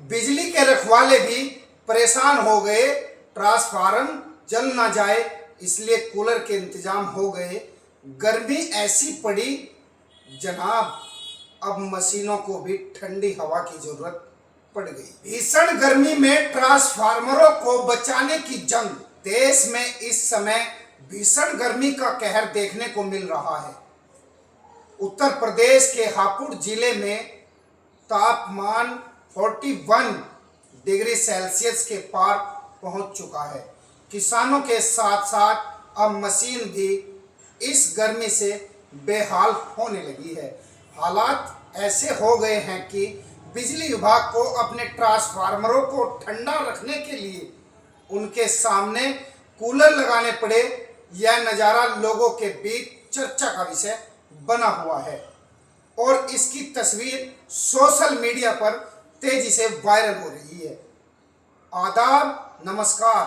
बिजली के रखवाले भी परेशान हो गए, ट्रांसफार्मर जल ना जाए इसलिए कूलर के इंतजाम हो गए। गर्मी ऐसी पड़ी जनाब, अब मशीनों को भी ठंडी हवा की जरूरत पड़ गई। भीषण गर्मी में ट्रांसफार्मरों को बचाने की जंग। देश में इस समय भीषण गर्मी का कहर देखने को मिल रहा है। उत्तर प्रदेश के हापुड़ जिले में तापमान 41 डिग्री सेल्सियस के पार पहुंच चुका है। किसानों के साथ साथ अब मशीन भी इस गर्मी से बेहाल होने लगी है। हालात ऐसे हो गए हैं कि बिजली विभाग को अपने ट्रांसफार्मरों को ठंडा रखने के लिए उनके सामने कूलर लगाने पड़े। यह नज़ारा लोगों के बीच चर्चा का विषय बना हुआ है और इसकी तस्वीर सोशल मीडिया पर तेजी से वायरल हो रही है। आदाब, नमस्कार।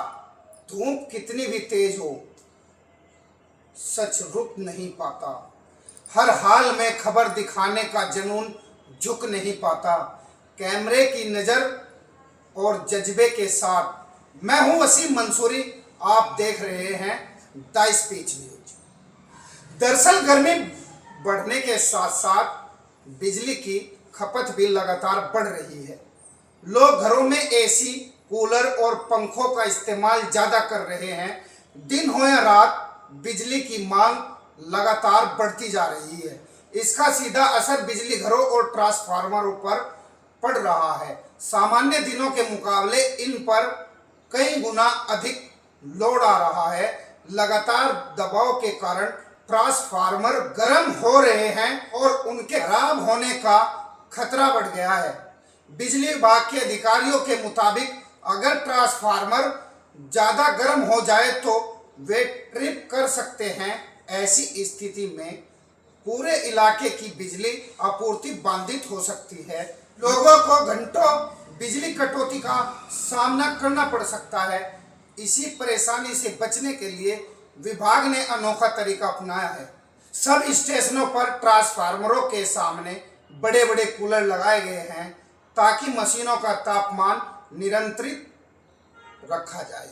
धूप कितनी भी तेज हो, सच रुक नहीं पाता। हर हाल में खबर दिखाने का जुनून झुक नहीं पाता। कैमरे की नज़र और जज्बे के साथ मैं हूं वसीम मंसूरी, आप देख रहे हैं द स्पीच न्यूज। दरअसल गर्मी बढ़ने के साथ साथ बिजली की खपत भी लगातार बढ़ रही है। लोग घरों में एसी, कूलर और पंखों का इस्तेमाल ज़्यादा कर रहे हैं। दिन हो या रात बिजली की मांग लगातार बढ़ती जा रही है। इसका सीधा असर बिजली घरों और ट्रांसफार्मरों पर पड़ रहा है। सामान्य दिनों के मुकाबले इन पर कई गुना अधिक लोड आ रहा है। लगातार दबाव के कारण ट्रांसफार्मर गर्म हो रहे हैं और उनके खराब होने का खतरा बढ़ गया है। बिजली विभाग के अधिकारियों के मुताबिक अगर ट्रांसफार्मर ज़्यादा गर्म हो जाए तो वे ट्रिप कर सकते हैं। ऐसी स्थिति में पूरे इलाके की बिजली आपूर्ति बाधित हो सकती है। लोगों को घंटों बिजली कटौती का सामना करना पड़ सकता है। इसी परेशानी से बचने के लिए विभाग ने अनोखा तरीका अपनाया है। सब स्टेशनों पर ट्रांसफार्मरों के सामने बड़े बड़े कूलर लगाए गए हैं ताकि मशीनों का तापमान नियंत्रित रखा जाए।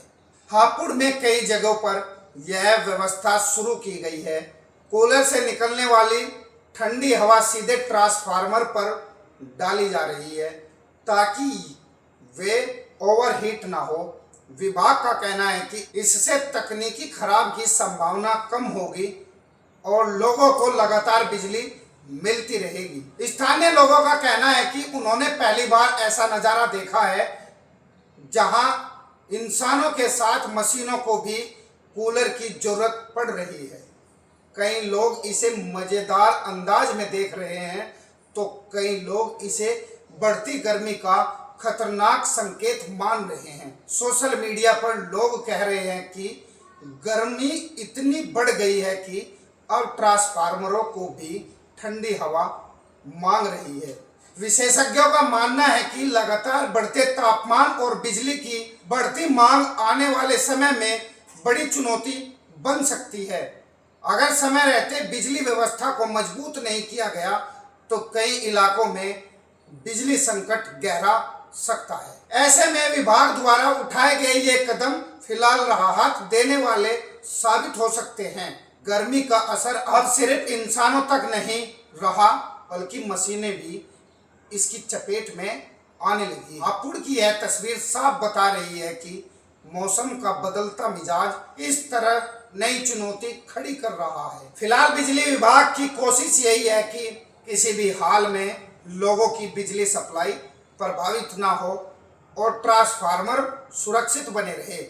हापुड़ में कई जगहों पर यह व्यवस्था शुरू की गई है। कूलर से निकलने वाली ठंडी हवा सीधे ट्रांसफार्मर पर डाली जा रही है ताकि वे ओवरहीट ना हो। विभाग का कहना है कि इससे तकनीकी खराब की संभावना कम होगी और लोगों को लगातार बिजली मिलती रहेगी। स्थानीय लोगों का कहना है कि उन्होंने पहली बार ऐसा नज़ारा देखा है जहां इंसानों के साथ मशीनों को भी कूलर की जरूरत पड़ रही है। कई लोग इसे मज़ेदार अंदाज में देख रहे हैं तो कई लोग इसे बढ़ती गर्मी का खतरनाक संकेत मान रहे हैं। सोशल मीडिया पर लोग कह रहे हैं कि गर्मी इतनी बढ़ गई है कि अब ट्रांसफार्मरों को भी ठंडी हवा मांग रही है। विशेषज्ञों का मानना है कि लगातार बढ़ते तापमान और बिजली की बढ़ती मांग आने वाले समय में बड़ी चुनौती बन सकती है। अगर समय रहते बिजली व्यवस्था को मजबूत नहीं किया गया तो कई इलाकों में बिजली संकट गहरा सकता है। ऐसे में विभाग द्वारा उठाए गए ये कदम फिलहाल राहत देने वाले साबित हो सकते हैं। गर्मी का असर अब सिर्फ इंसानों तक नहीं रहा बल्कि मशीनें भी इसकी चपेट में आने लगी। हापुड़ की यह तस्वीर साफ बता रही है कि मौसम का बदलता मिजाज इस तरह नई चुनौती खड़ी कर रहा है। फिलहाल बिजली विभाग की कोशिश यही है कि किसी भी हाल में लोगों की बिजली सप्लाई प्रभावित ना हो और ट्रांसफार्मर सुरक्षित बने रहे।